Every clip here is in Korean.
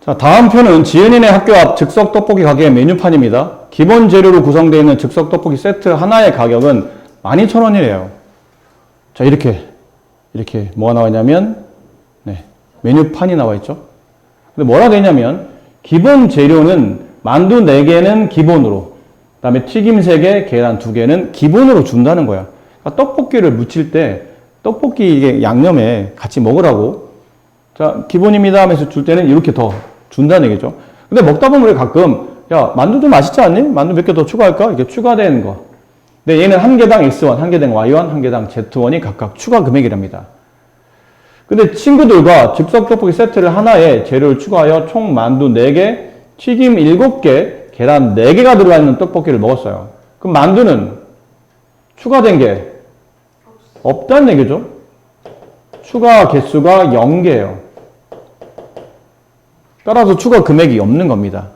자, 다음 표는 지은이네 학교 앞 즉석 떡볶이 가게의 메뉴판입니다. 기본 재료로 구성되어 있는 즉석 떡볶이 세트 하나의 가격은 12,000원이래요. 자, 이렇게 뭐가 나와 있냐면, 네, 메뉴판이 나와 있죠. 근데 뭐라 되어 있냐면, 기본 재료는 만두 4개는 기본으로, 그 다음에 튀김 3개, 계란 2개는 기본으로 준다는 거야. 그러니까 떡볶이를 무칠 때, 떡볶이 이게 양념에 같이 먹으라고, 자, 기본입니다 하면서 줄 때는 이렇게 더 준다는 얘기죠. 근데 먹다 보면 우리 가끔, 야, 만두도 맛있지 않니? 만두 몇 개 더 추가할까? 이렇게 추가되는 거. 근데 얘는 한 개당 X1, 한 개당 Y1, 한 개당 Z1이 각각 추가 금액이랍니다. 근데 친구들과 즉석 떡볶이 세트를 하나에 재료를 추가하여 총 만두 4개, 튀김 7개, 계란 4개가 들어가 있는 떡볶이를 먹었어요. 그럼 만두는 추가된 게 없다는 얘기죠. 추가 개수가 0개예요. 따라서 추가 금액이 없는 겁니다.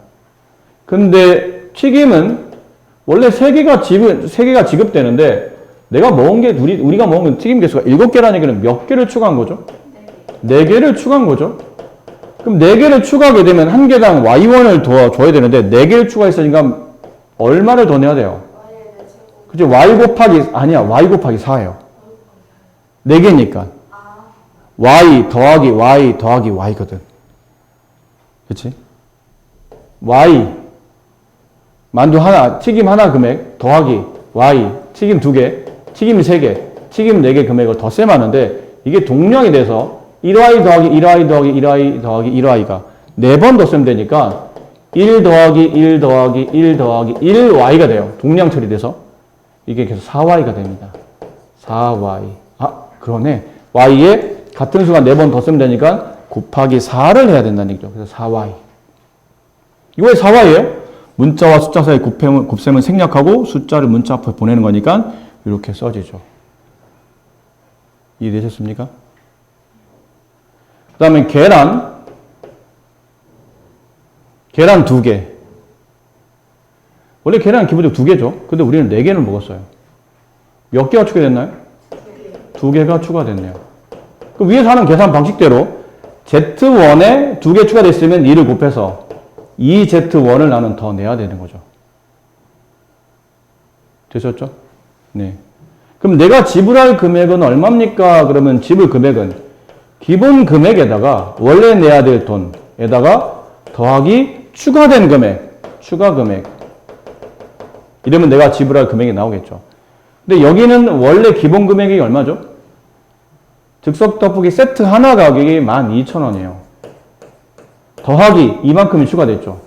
근데 튀김은 원래 3개가 지급되는데 내가 먹은 게 우리가 먹은 튀김 개수가 7개라는 얘기는 몇 개를 추가한 거죠? 4개를 추가한 거죠. 그럼 4개를 추가하게 되면 한 개당 Y1을 더 줘야 되는데 4개를 추가했으니까 얼마를 더 내야 돼요? 그죠? Y 곱하기 4예요. 4개니까. Y 더하기 Y 더하기 Y거든. 그치? Y 만두 하나, 튀김 하나 금액 더하기 Y 튀김 2개, 튀김 3개, 튀김 4개 금액을 더 셈하는데 이게 동량이 돼서 1Y 더하기 1Y 더하기 1Y 더하기 1Y가 4번 더 셈 되니까 1 더하기 1 더하기 1 더하기 1Y가 돼요. 동량 처리돼서 이게 계속 4Y가 됩니다. 4Y. 아, 그러네. Y에 같은 수가 4번 더 셈 되니까 곱하기 4를 해야 된다는 얘기죠. 그래서 4Y. 이거 왜 4Y예요? 문자와 숫자 사이 곱셈은 생략하고 숫자를 문자 앞에 보내는 거니까 이렇게 써지죠. 이해되셨습니까? 그 다음에 계란 2개. 원래 계란은 기본적으로 2개죠. 근데 우리는 4개를 먹었어요. 몇 개가 추가됐나요? 2개가 추가됐네요. 그 위에서 하는 계산 방식대로 Z1에 2개 추가됐으면 2를 곱해서 2Z1을 나는 더 내야 되는 거죠. 되셨죠? 네. 그럼 내가 지불할 금액은 얼마입니까? 그러면 지불 금액은 기본 금액에다가 원래 내야 될 돈에다가 더하기 추가된 금액, 추가 금액. 이러면 내가 지불할 금액이 나오겠죠. 근데 여기는 원래 기본 금액이 얼마죠? 즉석 떡볶이 세트 하나 가격이 12,000원이에요. 더하기 이만큼이 추가됐죠.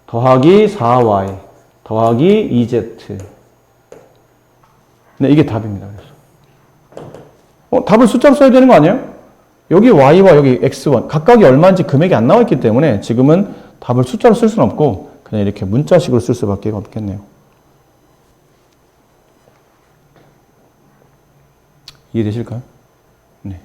더하기 4Y 더하기 2Z. 네, 이게 답입니다. 그래서 답을 숫자로 써야 되는 거 아니에요? 여기 Y와 여기 X1 각각이 얼마인지 금액이 안 나와 있기 때문에 지금은 답을 숫자로 쓸 수는 없고 그냥 이렇게 문자식으로 쓸 수밖에 없겠네요. 이해되실까요? 네.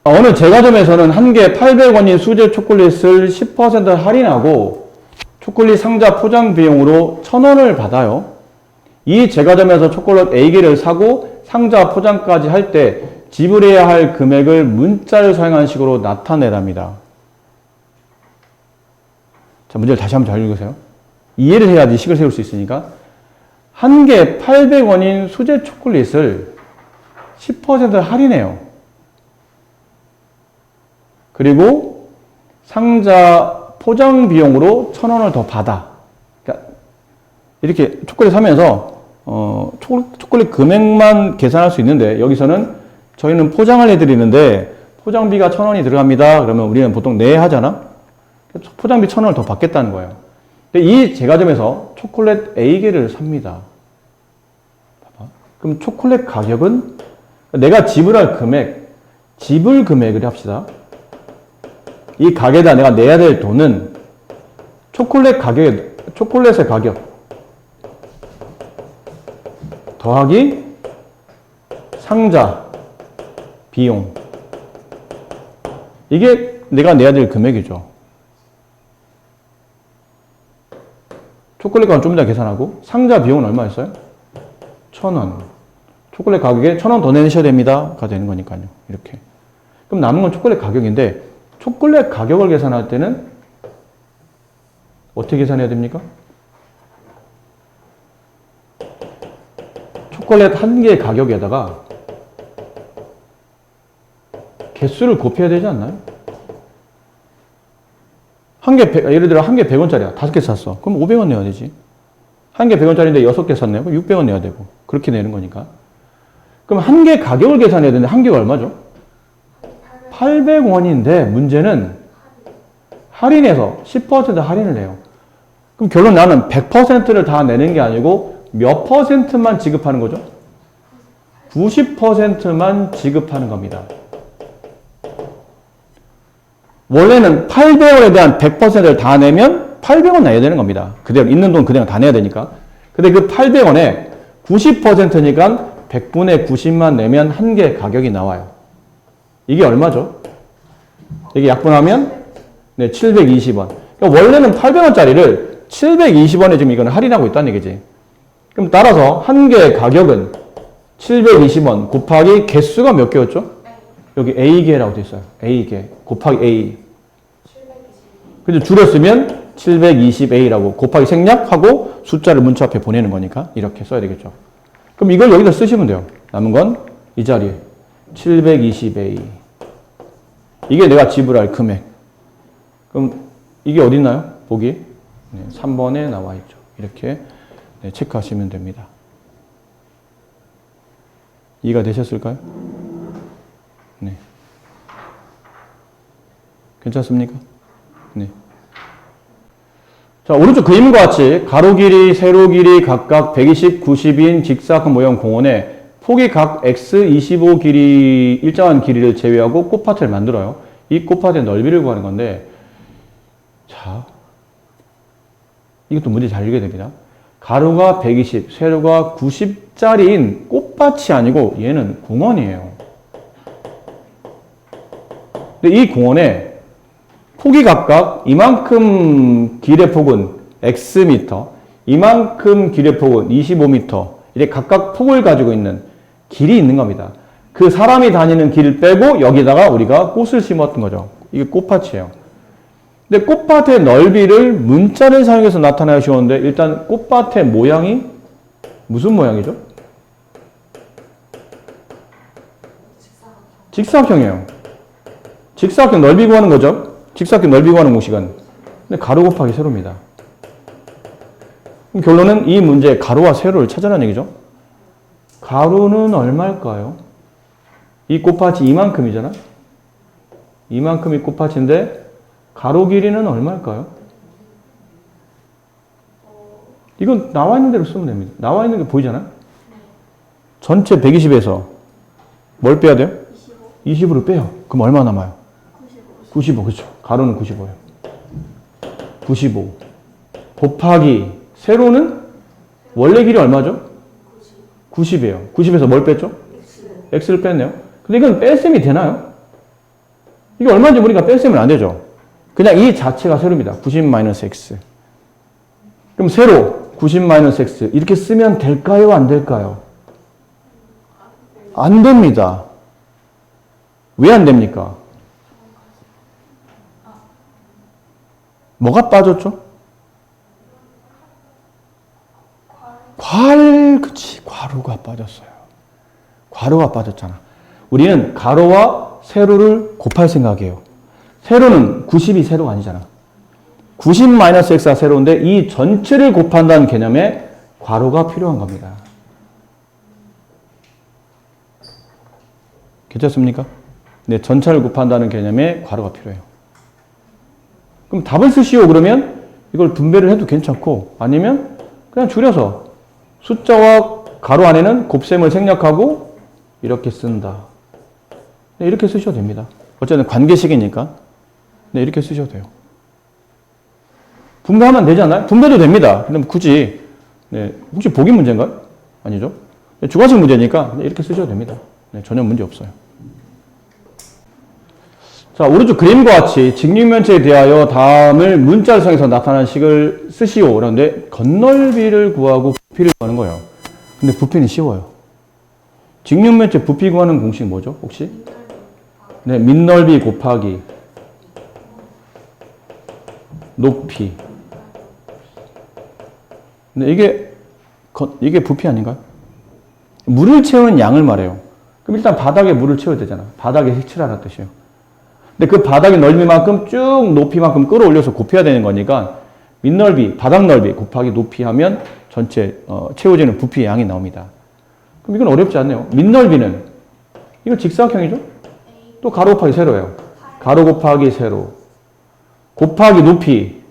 어느 제과점에서는 한 개 800원인 수제 초콜릿을 10% 할인하고 초콜릿 상자 포장 비용으로 1,000원을 받아요. 이 제과점에서 초콜릿 A개를 사고 상자 포장까지 할 때 지불해야 할 금액을 문자를 사용한 식으로 나타내랍니다. 자, 문제를 다시 한번 잘 읽으세요. 이해를 해야지 식을 세울 수 있으니까. 한 개 800원인 수제 초콜릿을 10% 할인해요. 그리고 상자 포장 비용으로 1,000원을 더 받아. 그러니까 이렇게 초콜릿 사면서 초콜릿 금액만 계산할 수 있는데 여기서는 저희는 포장을 해드리는데 포장비가 1,000원이 들어갑니다. 그러면 우리는 보통 네 하잖아. 포장비 1,000원을 더 받겠다는 거예요. 근데 이 제과점에서 초콜릿 A개를 삽니다. 봐봐. 그럼 초콜릿 가격은 내가 지불할 금액, 지불 금액을 합시다. 이 가게에다 내가 내야 될 돈은 초콜릿의 가격 더하기 상자 비용. 이게 내가 내야 될 금액이죠. 초콜릿 가격은 좀 이따 계산하고 상자 비용은 얼마였어요? 1,000원. 초콜릿 가격에 1,000원 더 내셔야 됩니다. 가 되는 거니까요. 이렇게. 그럼 남은 건 초콜릿 가격인데 초콜릿 가격을 계산할 때는 어떻게 계산해야 됩니까? 초콜릿 한 개의 가격에다가 개수를 곱해야 되지 않나요? 예를 들어 한 개 100원짜리야. 5개 샀어. 그럼 500원 내야 되지. 한 개 100원짜리인데 6개 샀네요. 그럼 600원 내야 되고. 그렇게 내는 거니까. 그럼 한 개 가격을 계산해야 되는데 한 개가 얼마죠? 800원인데 문제는 할인해서 10% 할인을 해요. 그럼 결론 나는 100%를 다 내는 게 아니고 몇 퍼센트만 지급하는 거죠? 90%만 지급하는 겁니다. 원래는 800원에 대한 100%를 다 내면 800원 내야 되는 겁니다. 그대로 있는 돈 그대로 다 내야 되니까. 근데 그 800원에 90%니까 100분의 90만 내면 한 개 가격이 나와요. 이게 얼마죠? 이게 약분하면 네, 720원. 그러니까 원래는 800원짜리를 720원에 지금 이거는 할인하고 있다는 얘기지. 그럼 따라서 한 개의 가격은 720원 곱하기 개수가 몇 개였죠? 여기 A개라고 되어 있어요. A개 곱하기 A. 그래서 줄였으면 720A라고 곱하기 생략하고 숫자를 문자 앞에 보내는 거니까 이렇게 써야 되겠죠. 그럼 이걸 여기다 쓰시면 돼요. 남은 건 이 자리에 720A. 이게 내가 지불할 금액. 그럼 이게 어디 있나요? 보기? 네, 3번에 나와 있죠. 이렇게 네, 체크하시면 됩니다. 이해가 되셨을까요? 네. 괜찮습니까? 네. 자, 오른쪽 그림과 같이 가로 길이, 세로 길이 각각 120, 90인 직사각형 모형 공원에 폭이 각 x 25 길이 일정한 길이를 제외하고 꽃밭을 만들어요. 이 꽃밭의 넓이를 구하는 건데, 자, 이것도 문제 잘 읽어야 됩니다. 가로가 120, 세로가 90짜리인 꽃밭이 아니고 얘는 공원이에요. 근데 이 공원에 폭이 각각 이만큼 길의 폭은 x미터, 이만큼 길의 폭은 25미터, 이렇게 각각 폭을 가지고 있는 길이 있는 겁니다. 그 사람이 다니는 길을 빼고 여기다가 우리가 꽃을 심었던 거죠. 이게 꽃밭이에요. 근데 꽃밭의 넓이를 문자를 사용해서 나타내기 쉬웠는데 일단 꽃밭의 모양이 무슨 모양이죠? 직사각형이에요. 직사각형 넓이 구하는 거죠. 직사각형 넓이 구하는 공식은 근데 가로 곱하기 세로입니다. 그럼 결론은 이 문제의 가로와 세로를 찾아라는 얘기죠. 가로는 얼마일까요? 이 꽃밭이 이만큼이잖아. 이만큼이 꽃밭인데 가로 길이는 얼마일까요? 이건 나와 있는 대로 쓰면 됩니다. 나와 있는 게 보이잖아요. 전체 120에서 뭘 빼야 돼요? 20으로 빼요. 그럼 얼마 남아요? 95. 그렇죠. 가로는 95예요. 95 곱하기 세로는 원래 길이 얼마죠? 90이에요. 90에서 뭘 뺐죠? X를 뺐네요. 근데 이건 뺄셈이 되나요? 이게 얼마인지 모르니까 뺄셈은 안 되죠. 그냥 이 자체가 세로입니다. 90-X. 그럼 세로 90-X 이렇게 쓰면 될까요? 안 될까요? 안 됩니다. 왜 안 됩니까? 뭐가 빠졌죠? 그치. 괄호가 빠졌어요. 괄호가 빠졌잖아. 우리는 가로와 세로를 곱할 생각이에요. 세로는 90이 세로가 아니잖아. 90-x가 세로인데 이 전체를 곱한다는 개념에 괄호가 필요한 겁니다. 괜찮습니까? 네, 전체를 곱한다는 개념에 괄호가 필요해요. 그럼 답을 쓰시오 그러면 이걸 분배를 해도 괜찮고 아니면 그냥 줄여서 숫자와 가로 안에는 곱셈을 생략하고 이렇게 쓴다. 네, 이렇게 쓰셔도 됩니다. 어쨌든 관계식이니까 네, 이렇게 쓰셔도 돼요. 분배하면 되지 않나요? 분배도 됩니다. 그럼 굳이 네, 혹시 보기 문제인가요? 아니죠. 네, 주관식 문제니까 네, 이렇게 쓰셔도 됩니다. 네, 전혀 문제 없어요. 자, 오른쪽 그림과 같이 직육면체에 대하여 다음을 문자를 사용해서 나타난 식을 쓰시오. 그런데 건널비를 구하고 부피를 구하는 거예요. 근데 부피는 쉬워요. 직육면체 부피 구하는 공식 뭐죠? 혹시? 네, 밑넓이 곱하기 높이. 근데 이게 부피 아닌가요? 물을 채우는 양을 말해요. 그럼 일단 바닥에 물을 채워야 되잖아. 바닥에 색칠하라는 뜻이에요. 근데 그 바닥의 넓이만큼 쭉 높이만큼 끌어올려서 곱해야 되는 거니까 밑넓이, 바닥 넓이 곱하기 높이 하면 전체 채워지는 부피의 양이 나옵니다. 그럼 이건 어렵지 않네요. 밑넓이는 이거 직사각형이죠? 또 가로 곱하기 세로예요. 가로 곱하기 세로 곱하기 높이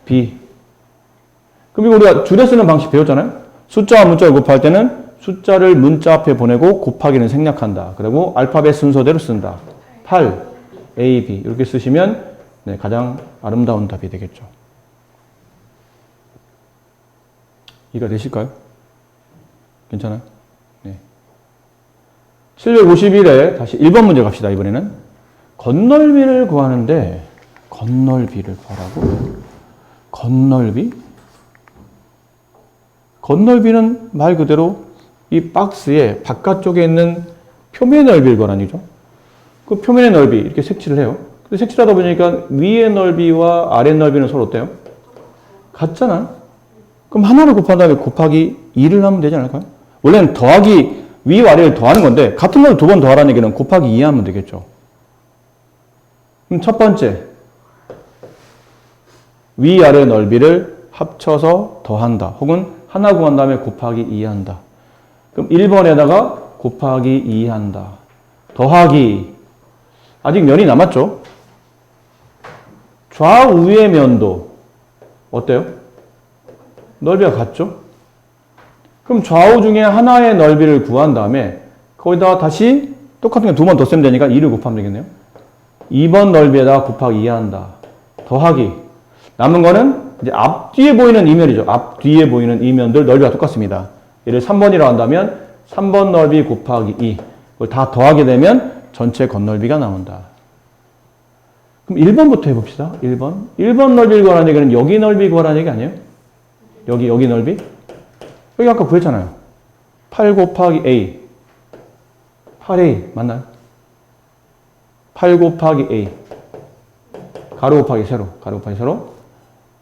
b. 그럼 이거 우리가 줄여 쓰는 방식 배웠잖아요. 숫자와 문자를 곱할 때는 숫자를 문자 앞에 보내고 곱하기는 생략한다. 그리고 알파벳 순서대로 쓴다. 8, A, B 이렇게 쓰시면 네, 가장 아름다운 답이 되겠죠. 이해가 되실까요? 괜찮아요? 네. 751에 다시 1번 문제 갑시다. 이번에는 건널비를 구하는데 건널비를 구하라고? 건널비? 건널비는 말 그대로 이 박스의 바깥쪽에 있는 표면의 넓이를 구하는 거죠. 그 표면의 넓이 이렇게 색칠을 해요. 근데 색칠하다 보니까 위의 넓이와 아래 넓이는 서로 어때요? 같잖아. 그럼 하나를 곱한 다음에 곱하기 2를 하면 되지 않을까요? 원래는 더하기 위와 아래를 더하는 건데 같은 걸 두 번 더하라는 얘기는 곱하기 2 하면 되겠죠. 그럼 첫 번째 위아래 넓이를 합쳐서 더한다. 혹은 하나 구한 다음에 곱하기 2 한다. 그럼 1번에다가 곱하기 2 한다. 더하기 아직 면이 남았죠? 좌우의 면도 어때요? 넓이가 같죠? 그럼 좌우 중에 하나의 넓이를 구한 다음에 거기다가 다시 똑같은 게 두 번 더 쓰면 되니까 2를 곱하면 되겠네요. 2번 넓이에다가 곱하기 2 한다. 더하기 남은 거는 이제 앞뒤에 보이는 이면이죠. 앞뒤에 보이는 이면들 넓이가 똑같습니다. 얘를 3번이라고 한다면 3번 넓이 곱하기 2 그걸 다 더하게 되면 전체 건널비가 나온다. 그럼 1번부터 해봅시다. 1번. 1번 넓이를 구하라는 얘기는 여기 넓이 구하라는 얘기 아니에요? 여기 넓이? 여기 아까 구했잖아요. 8 곱하기 A. 8A 맞나요? 8 곱하기 A. 가로 곱하기 세로. 가로 곱하기 세로.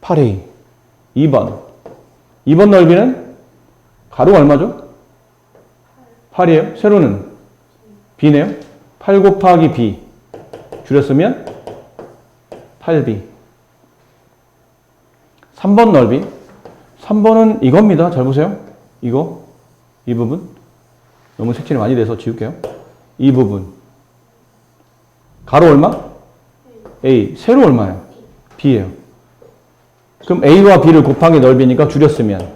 8A. 2번. 2번 넓이는 가로가 얼마죠? 8이에요. 세로는 B네요. 8 곱하기 B. 줄였으면 8B. 3번 넓이. 3번은 이겁니다. 잘 보세요. 이거. 이 부분. 너무 색칠이 많이 돼서 지울게요. 이 부분. 가로 얼마? A. 세로 얼마예요? B예요. 그럼 A와 B를 곱하기 넓이니까 줄였으면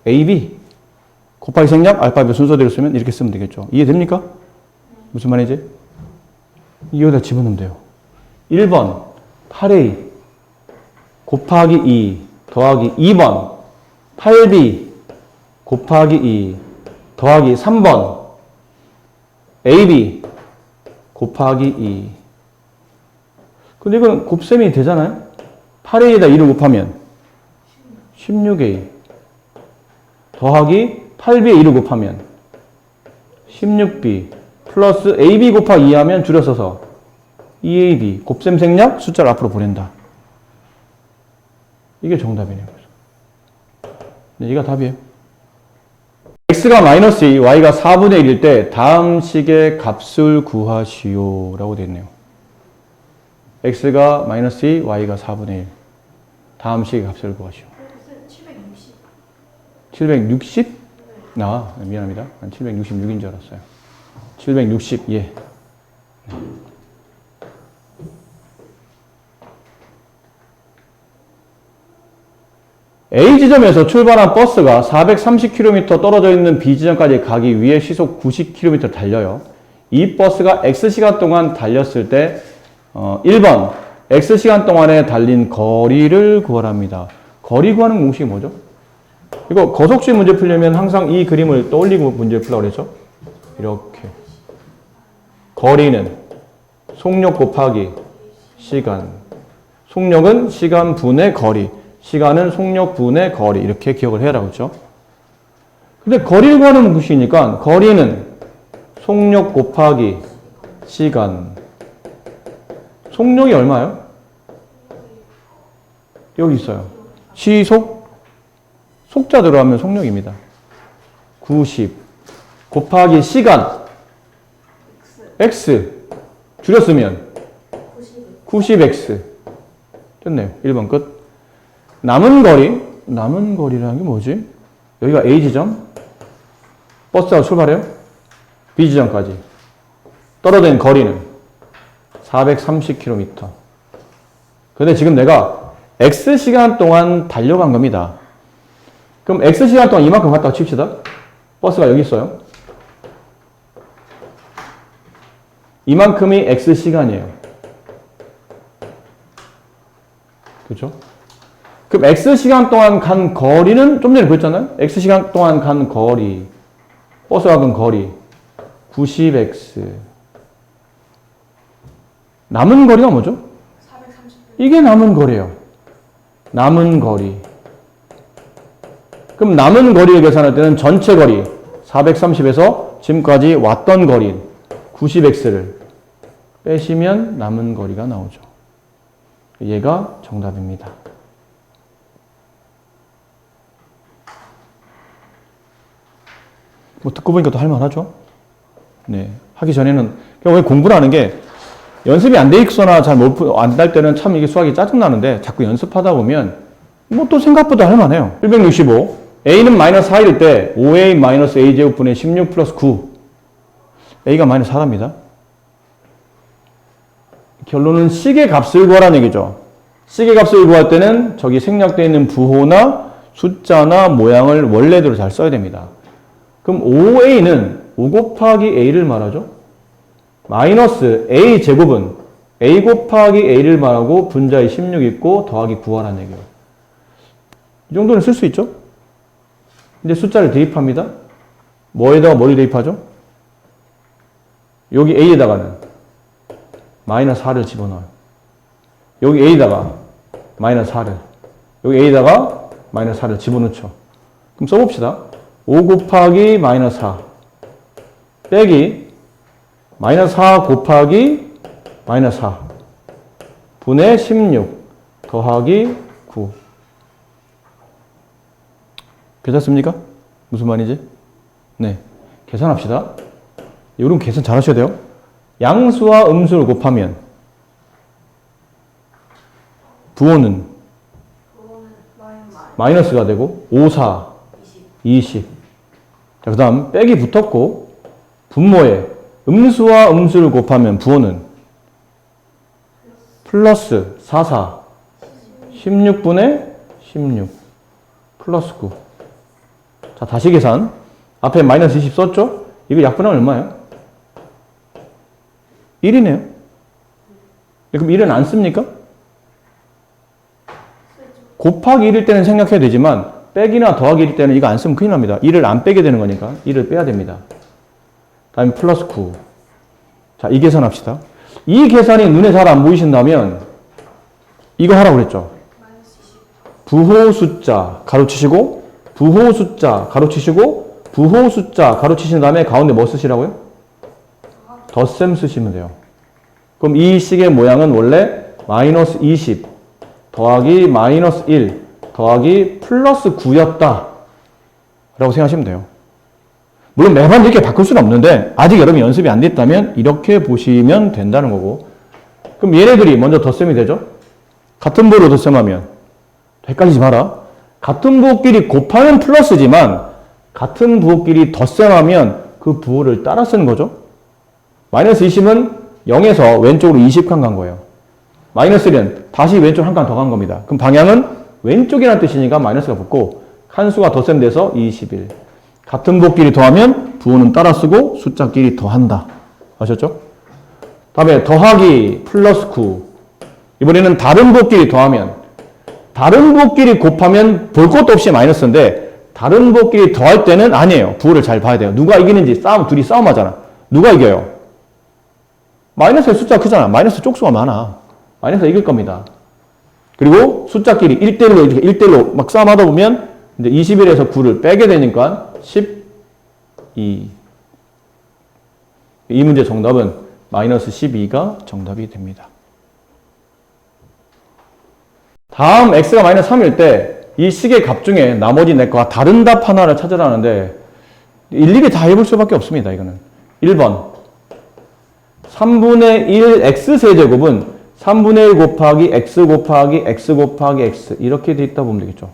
AB. 곱하기 생략, 알파벳 순서대로 쓰면 이렇게 쓰면 되겠죠. 이해됩니까? 무슨 말이지? 여기다 집어넣으면 돼요. 1번 8A 곱하기 2 더하기 2번 8B 곱하기 2 더하기 3번 AB 곱하기 2. 근데 이건 곱셈이 되잖아요? 8A에다 2를 곱하면 16A 더하기 8B에 2를 곱하면 16B 플러스 AB 곱하기 2 하면 줄여 써서 2AB 곱셈 생략 숫자를 앞으로 보낸다. 이게 정답이네요. 네, 이가 답이에요. x가 마이너스 2, y가 4분의 1일 때 다음 식의 값을 구하시오 라고 되어 있네요. x가 마이너스 2, y가 4분의 1. 다음 식의 값을 구하시오. 760? 아, 미안합니다. 난 766인 줄 알았어요. 760, 예. A 지점에서 출발한 버스가 430km 떨어져 있는 B 지점까지 가기 위해 시속 90km 달려요. 이 버스가 X시간 동안 달렸을 때 1번 X시간 동안에 달린 거리를 구하랍니다. 거리 구하는 공식이 뭐죠? 이거 거속식 문제 풀려면 항상 이 그림을 떠올리고 문제를 풀라고 그랬죠? 이렇게. 거리는 속력 곱하기 시간. 속력은 시간 분의 거리. 시간은 속력 분의 거리. 이렇게 기억을 해라고 했죠. 근데 거리를 구하는 공식이니까 거리는 속력 곱하기 시간. 속력이 얼마예요? 여기 있어요. 시속 속자대로 하면 속력입니다. 90 곱하기 시간 x 줄였으면 90x 됐네요. 1번 끝. 남은 거리라는 게 뭐지? 여기가 A 지점 버스가 출발해요. B 지점까지 떨어진 거리는 430km. 근데 지금 내가 X시간 동안 달려간 겁니다. 그럼 X시간 동안 이만큼 갔다고 칩시다. 버스가 여기 있어요. 이만큼이 X시간이에요. 그렇죠? 그럼 X시간 동안 간 거리는 좀 전에 보였잖아요? X시간 동안 간 거리, 버스가 간 거리 90X. 남은 거리가 뭐죠? 430. 이게 남은 거리예요. 남은 거리. 그럼 남은 거리를 계산할 때는 전체 거리 430에서 지금까지 왔던 거리 90x를 빼시면 남은 거리가 나오죠. 얘가 정답입니다. 뭐 듣고 보니까 또 할만하죠? 네. 하기 전에는 왜 공부를 하는 게 연습이 안 돼 있거나 잘 안 될 때는 참 이게 수학이 짜증나는데 자꾸 연습하다 보면 뭐 또 생각보다 할만해요. 165. a는 마이너스 4일 때 5a 마이너스 a제곱분의 16 플러스 9. a가 마이너스 4랍니다. 결론은 식의 값을 구하라는 얘기죠. 식의 값을 구할 때는 저기 생략되어 있는 부호나 숫자나 모양을 원래대로 잘 써야 됩니다. 그럼 5a는 5 곱하기 a를 말하죠. 마이너스 a 제곱은 a 곱하기 a를 말하고 분자에 16 있고 더하기 9하라는 얘기예요. 이 정도는 쓸 수 있죠? 이제 숫자를 대입합니다. 뭐에다가 뭐를 대입하죠? 여기 a에다가는 마이너스 4를 집어넣어요. 여기 a에다가 마이너스 4를, 여기 a에다가 마이너스 4를 집어넣죠. 그럼 써봅시다. 5 곱하기 마이너스 4 빼기 마이너스 4 곱하기 마이너스 4 분의 16 더하기 9. 괜찮습니까? 무슨 말인지? 네. 계산합시다. 여러분 계산 잘 하셔야 돼요. 양수와 음수를 곱하면 부호는 마이너스가 되고 5, 4, 20. 자, 그 다음 빼기 붙었고 분모에 음수와 음수를 곱하면 부호는 플러스 4, 4, 16분의 16 플러스 9. 자, 다시 계산. 앞에 마이너스 20 썼죠? 이거 약분하면 얼마예요? 1이네요. 그럼 1은 안 씁니까? 곱하기 1일 때는 생략해야 되지만 빼기나 더하기 1일 때는 이거 안 쓰면 큰일 납니다. 1을 안 빼게 되는 거니까 1을 빼야 됩니다. 다음에 플러스 9. 자, 이 계산합시다. 이 계산이 눈에 잘 안 보이신다면 이거 하라고 그랬죠. 부호 숫자 가로치시고 부호 숫자 가로치시고 부호 숫자 가로치신 다음에 가운데 뭐 쓰시라고요? 덧셈 쓰시면 돼요. 그럼 이 식의 모양은 원래 마이너스 20 더하기 마이너스 1 더하기 플러스 9였다 라고 생각하시면 돼요. 물론 매번 이렇게 바꿀 수는 없는데 아직 여러분이 연습이 안 됐다면 이렇게 보시면 된다는 거고. 그럼 얘네들이 먼저 덧셈이 되죠? 같은 부호로 덧셈하면 헷갈리지 마라. 같은 부호끼리 곱하면 플러스지만 같은 부호끼리 덧셈하면 그 부호를 따라 쓰는 거죠. 마이너스 20은 0에서 왼쪽으로 20칸 간 거예요. 마이너스 1은 다시 왼쪽 한 칸 더 간 겁니다. 그럼 방향은 왼쪽이라는 뜻이니까 마이너스가 붙고 칸수가 덧셈돼서 21. 같은 부호끼리 더하면 부호는 따라 쓰고 숫자끼리 더한다. 아셨죠? 다음에 더하기 플러스 9. 이번에는 다른 부호끼리 더하면 다른 부호끼리 곱하면 볼 것도 없이 마이너스인데 다른 부호끼리 더할 때는 아니에요. 부호를 잘 봐야 돼요. 누가 이기는지 둘이 싸움하잖아. 누가 이겨요? 마이너스의 숫자가 크잖아. 마이너스 쪽수가 많아. 마이너스가 이길 겁니다. 그리고 숫자끼리 1대1로 이렇게 1대1로 막 싸움하다 보면 이제 21에서 9를 빼게 되니까 12. 이 문제 정답은 마이너스 12가 정답이 됩니다. 다음 x가 마이너스 3일 때 이 식의 값 중에 나머지 넷과 다른 답 하나를 찾으라는데 일일이 다 해볼 수밖에 없습니다. 이거는 1번 3분의 1 x세제곱은 3분의 1 곱하기 x 곱하기 x 곱하기 x 이렇게 돼 있다 보면 되겠죠.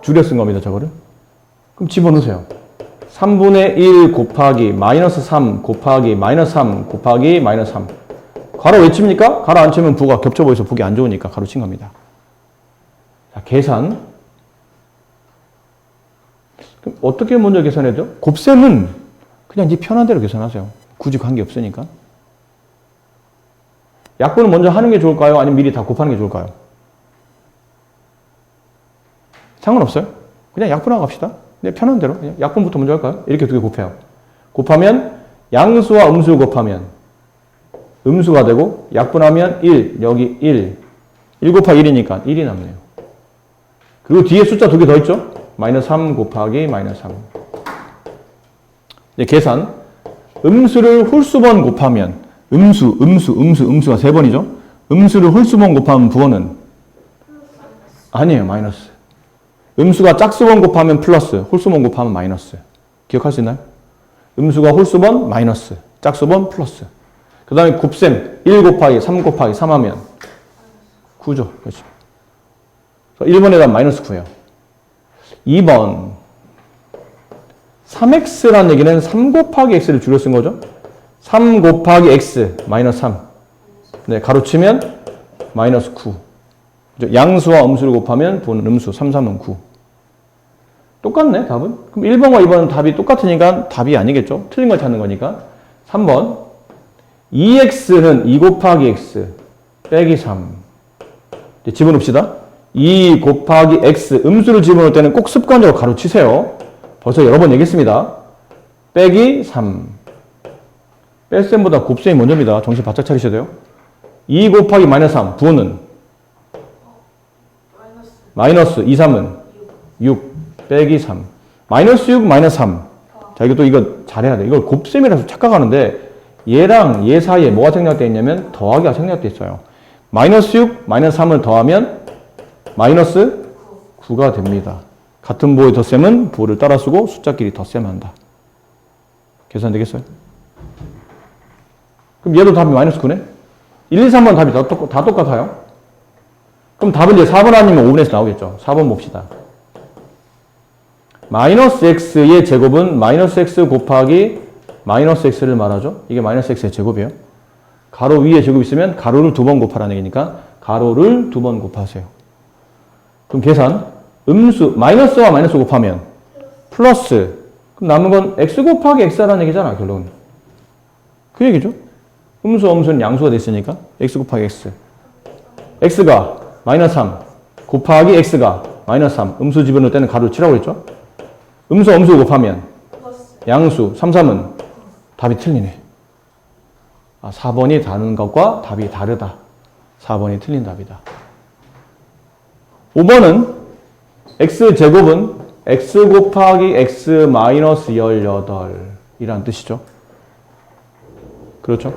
줄여 쓴 겁니다. 저거를. 그럼 집어넣으세요. 3분의 1 곱하기 마이너스 3 곱하기 마이너스 3 곱하기 마이너스 3 가로 왜 칩니까? 가로 안 치면 부가 겹쳐 보여서 보기 안 좋으니까 가로 친 겁니다. 자, 계산. 그럼 어떻게 먼저 계산해야 죠 곱셈은 그냥 네 편한 대로 계산하세요. 굳이 관계 없으니까. 약분은 먼저 하는 게 좋을까요? 아니면 미리 다 곱하는 게 좋을까요? 상관없어요. 그냥 약분하고 갑시다. 네, 편한 대로. 그냥 약분부터 먼저 할까요? 이렇게 두 개 곱해요. 곱하면 양수와 음수 곱하면 음수가 되고 약분하면 1, 여기 1. 1 곱하기 1이니까 1이 남네요. 그리고 뒤에 숫자 두 개 더 있죠? 마이너스 3 곱하기 마이너스 3. 이제 계산. 음수를 홀수번 곱하면 음수가 3번이죠? 음수를 홀수번 곱하면 부호는? 아니에요. 마이너스. 음수가 짝수번 곱하면 플러스, 홀수번 곱하면 마이너스. 기억할 수 있나요? 음수가 홀수번 마이너스, 짝수번 플러스. 그 다음에 곱셈 1 곱하기 3 곱하기 3 하면 9죠. 그렇죠. 1번에다 마이너스 9예요. 2번 3x라는 얘기는 3 곱하기 x를 줄여 쓴 거죠. 3 곱하기 x 마이너스 3. 네, 가로치면 마이너스 9. 양수와 음수를 곱하면 보는 음수 3, 3은 9. 똑같네 답은. 그럼 1번과 2번은 답이 똑같으니까 답이 아니겠죠. 틀린 걸 찾는 거니까. 3번 2x는 2 곱하기 x 빼기 3. 이제 집어넣읍시다. 2 곱하기 x 음수를 집어넣을 때는 꼭 습관적으로 가로치세요. 벌써 여러 번 얘기했습니다. 빼기 3. 뺄셈보다 곱셈이 먼저입니다. 정신 바짝 차리셔야 돼요. 2 곱하기 마이너스 3 부호는? 마이너스 2, 3은? 6 빼기 3. 마이너스 6 마이너스 3. 자, 이거 잘해야 돼. 이걸 곱셈이라서 착각하는데 얘랑 얘 사이에 뭐가 생략되어 있냐면 더하기가 생략되어 있어요. 마이너스 6 마이너스 3을 더하면 마이너스 9가 됩니다. 같은 부호의 덧셈은 부호를 따라 쓰고 숫자끼리 덧셈한다. 계산되겠어요? 그럼 얘도 답이 마이너스 9네? 1, 2, 3번 답이 다 똑같아요. 그럼 답은 이제 4번 아니면 5번에서 나오겠죠. 4번 봅시다. 마이너스 x의 제곱은 마이너스 x 곱하기 마이너스 x를 말하죠. 이게 마이너스 x의 제곱이에요. 가로 위에 제곱 있으면 가로를 2번 곱하라는 얘기니까 가로를 2번 곱하세요. 그럼 계산. 음수 마이너스와 마이너스 곱하면 플러스. 그럼 남은 건 x 곱하기 x라는 얘기잖아. 결론. 그 얘기죠. 음수는 양수가 됐으니까 x 곱하기 x. x가 마이너스 3 곱하기 x가 마이너스 3. 음수 집어넣을 때는 가로를 치라고 했죠. 음수 곱하면 양수 3, 3은 답이 틀리네. 4번이 다른 것과 답이 다르다. 4번이 틀린 답이다. 5번은 x제곱은 x 곱하기 x 마이너스 18이라는 뜻이죠. 그렇죠?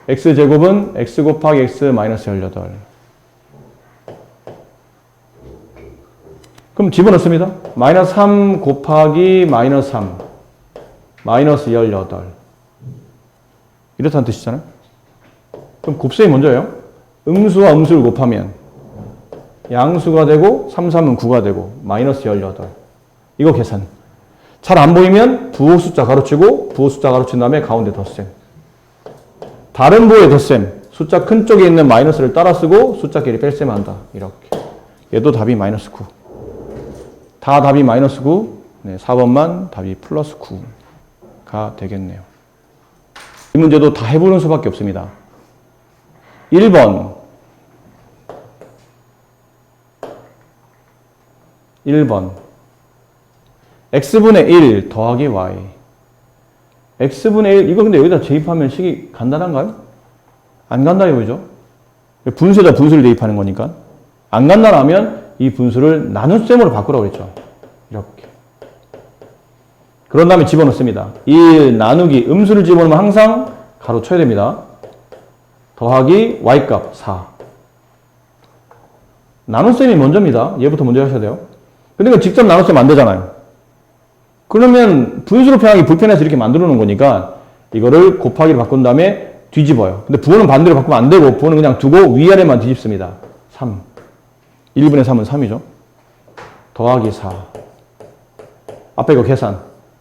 x제곱은 x 곱하기 x 마이너스 18. 그럼 집어넣습니다. 마이너스 3 곱하기 마이너스 3 마이너스 18 이렇다는 뜻이잖아요. 그럼 곱셈이 먼저예요. 음수와 음수를 곱하면 양수가 되고 3, 3은 9가 되고 마이너스 18 이거 계산. 잘 안 보이면 부호 숫자 가로치고 부호 숫자 가로친 다음에 가운데 덧셈. 다른 부호의 덧셈 숫자 큰 쪽에 있는 마이너스를 따라 쓰고 숫자끼리 뺄셈한다. 이렇게. 얘도 답이 마이너스 9. 다 답이 마이너스 9. 네, 4번만 답이 플러스 9가 되겠네요. 이 문제도 다 해보는 수밖에 없습니다. 1번 x분의 1 더하기 y x분의 1 이거 근데 여기다 대입하면 식이 간단한가요? 안 간단해 보이죠? 분수에다 분수를 대입하는 거니까 안 간단하면 이 분수를 나눗셈으로 바꾸라고 했죠. 이렇게. 그런 다음에 집어넣습니다. 1 나누기 음수를 집어넣으면 항상 가로 쳐야 됩니다. 더하기 y값 4. 나눗셈이 먼저입니다. 얘부터 먼저 하셔야 돼요. 근데 이거 직접 나눗셈 안 되잖아요. 그러면 분수로 표현하기 불편해서 이렇게 만들어 놓은 거니까 이거를 곱하기로 바꾼 다음에 뒤집어요. 근데 부호는 반대로 바꾸면 안 되고 부호는 그냥 두고 위아래만 뒤집습니다. 3. 1분의 3은 3이죠. 더하기 4. 앞에 이거 계산.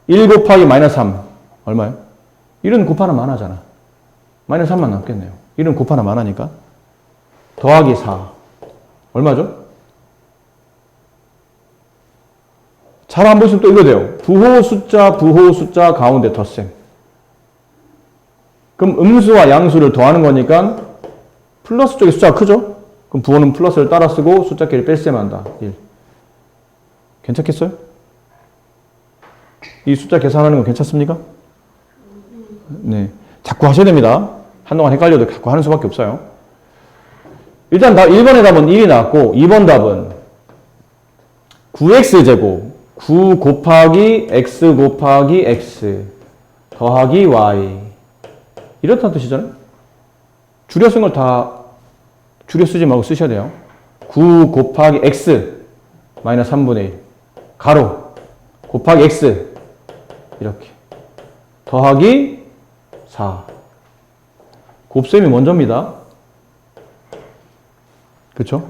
1 곱하기 마이너스 3. 얼마예요? 1은 곱하나만 하잖아. 마이너스 3만 남겠네요. 1은 곱하나만 하니까. 더하기 4. 얼마죠? 잘 안 보시면 또 이거 돼요. 부호 숫자 가운데 덧셈. 그럼 음수와 양수를 더하는 거니까 플러스 쪽에 숫자가 크죠? 그럼 부호는 플러스를 따라 쓰고 숫자끼리 뺄셈한다. 1. 괜찮겠어요? 이 숫자 계산하는 거 괜찮습니까? 네. 자꾸 하셔야 됩니다. 한동안 헷갈려도 자꾸 하는 수밖에 없어요. 일단 1번의 답은 1이 나왔고 2번 답은 9x제곱 9 곱하기 x 곱하기 x 더하기 y 이렇다는 뜻이잖아요. 줄여 쓴 걸 다 줄여 쓰지 말고 쓰셔야 돼요. 9 곱하기 x 마이너스 3분의 1 가로 곱하기 x 이렇게 더하기 4 곱셈이 먼저입니다. 그렇죠?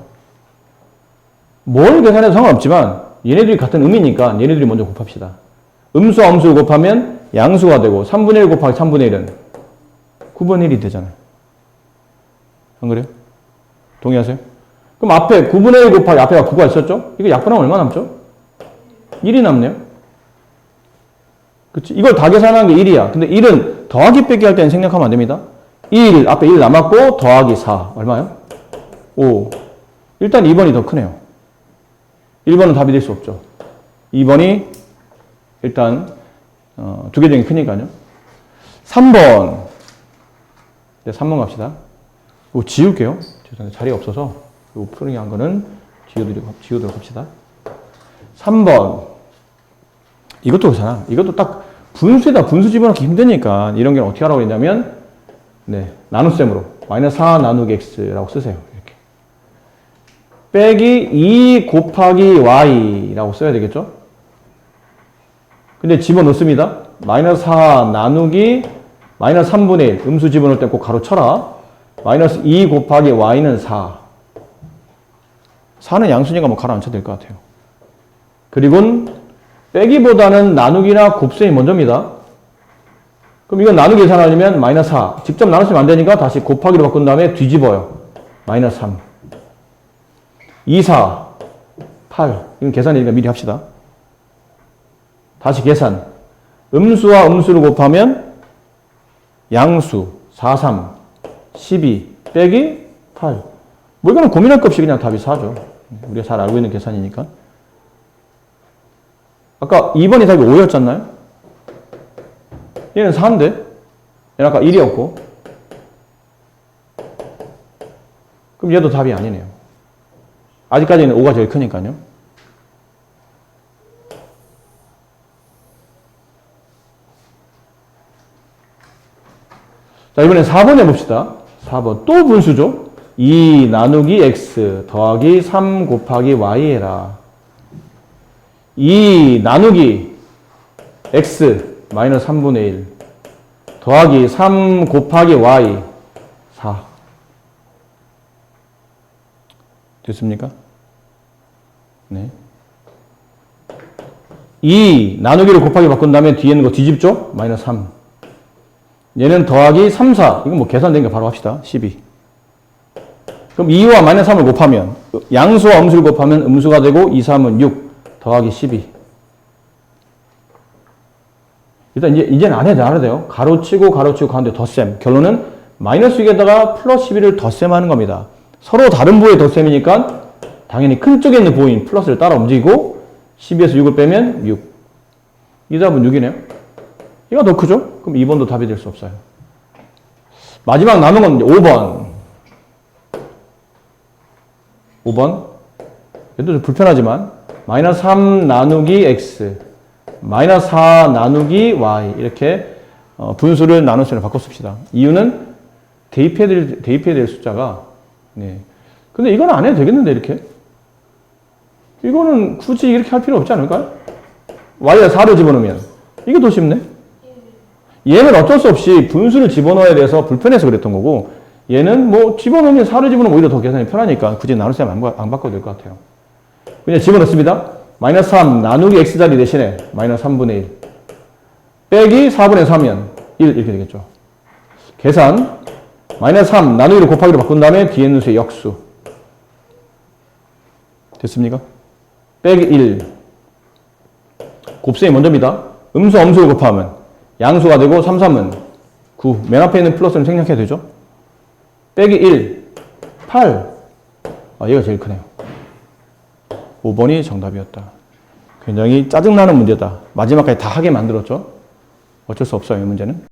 뭘 계산해도 상관없지만 얘네들이 같은 음이니까 얘네들이 먼저 곱합시다. 음수와 음수를 곱하면 양수가 되고 3분의 1 곱하기 3분의 1은 9분의 1이 되잖아요. 안 그래요? 동의하세요? 그럼 앞에 9분의 1 곱하기 앞에가 9가 있었죠? 이거 약분하면 얼마 남죠? 1이 남네요. 그치? 이걸 다 계산한 게 1이야. 근데 1은 더하기 빼기 할 때는 생략하면 안 됩니다. 1, 앞에 1 남았고 더하기 4. 얼마요? 5. 일단 2번이 더 크네요. 1번은 답이 될 수 없죠. 2번이 일단 두 개 중에 크니까요. 3번. 네, 3번 갑시다. 이거 지울게요. 죄송해요. 자리가 없어서 이거 푸르게 한 거는 지우도록 합시다. 3번. 이것도 그렇잖아. 이것도 딱 분수에다 분수 집어넣기 힘드니까 이런 게 어떻게 하라고 했냐면 네, 나눗셈으로 마이너스 4 나누기 x라고 쓰세요. 이렇게. 빼기 2 곱하기 y라고 써야 되겠죠? 근데 집어넣습니다. 마이너스 4 나누기 마이너스 3분의 1 음수 집어넣을 때 꼭 가로 쳐라. 마이너스 2 곱하기 y는 4. 4는 양수니까 뭐 가로 안 쳐도 될 것 같아요. 그리고 빼기보다는 나누기나 곱셈이 먼저입니다. 그럼 이건 나누기 계산하려면 마이너스 4. 직접 나누시면 안 되니까 다시 곱하기로 바꾼 다음에 뒤집어요. 마이너스 3. 2, 4, 8. 이건 계산이니까 미리 합시다. 다시 계산. 음수와 음수를 곱하면 양수 4, 3, 12 빼기 8. 뭐 이거는 고민할 것 없이 그냥 답이 4죠. 우리가 잘 알고 있는 계산이니까. 아까 2번이 답이 5였잖아요? 얘는 4인데? 얘는 아까 1이었고. 그럼 얘도 답이 아니네요. 아직까지는 5가 제일 크니까요. 자, 이번엔 4번 해봅시다. 4번. 또 분수죠? 2 나누기 x 더하기 3 곱하기 y 해라. 2 나누기 x 마이너스 3분의 1 더하기 3 곱하기 y 4 됐습니까? 네. 2 나누기를 곱하기 바꾼 다음에 뒤에 있는 거 뒤집죠? 마이너스 3 얘는 더하기 3, 4 이건 뭐 계산된 거 바로 합시다. 12 그럼 2와 마이너스 3을 곱하면 양수와 음수를 곱하면 음수가 되고 2, 3은 6 더하기 12 일단 이제는 안 해도 알아야 돼요. 가로치고 가운데 덧셈. 결론은 마이너스 6에다가 플러스 12를 덧셈하는 겁니다. 서로 다른 부호의 덧셈이니까 당연히 큰 쪽에 있는 부호인 플러스를 따라 움직이고 12에서 6을 빼면 6. 이 답은 6이네요. 이거 더 크죠? 그럼 2번도 답이 될 수 없어요. 마지막 남은 건 5번. 5번. 얘도 좀 불편하지만 마이너스 3 나누기 x 마이너스 4 나누기 y 이렇게 분수를 나눗셈을 바꿔 씁시다. 이유는 대입해야 될 숫자가 네. 근데 이건 안 해도 되겠는데 이렇게 이거는 굳이 이렇게 할 필요 없지 않을까요? y에 4를 집어넣으면 이게 더 쉽네. 얘는 어쩔 수 없이 분수를 집어넣어야 돼서 불편해서 그랬던 거고, 얘는 뭐 집어넣으면 4를 집어넣으면 오히려 더 계산이 편하니까 굳이 나눌 셈 안 바꿔도 될 것 같아요. 그냥 집어넣습니다. 마이너스 3 나누기 x자리 대신에 마이너스 3분의 1 빼기 4분의 3이면 1 이렇게 되겠죠. 계산 마이너스 3 나누기로 곱하기로 바꾼 다음에 뒤에 있는 수의 역수 됐습니까? 빼기 1 곱셈이 먼저입니다. 음수 엄수를 곱하면 양수가 되고 3, 3은 9 맨 앞에 있는 플러스는 생략해야 되죠. 빼기 1 8 얘가 제일 크네요. 5번이 정답이었다. 굉장히 짜증나는 문제다. 마지막까지 다 하게 만들었죠. 어쩔 수 없어요, 이 문제는.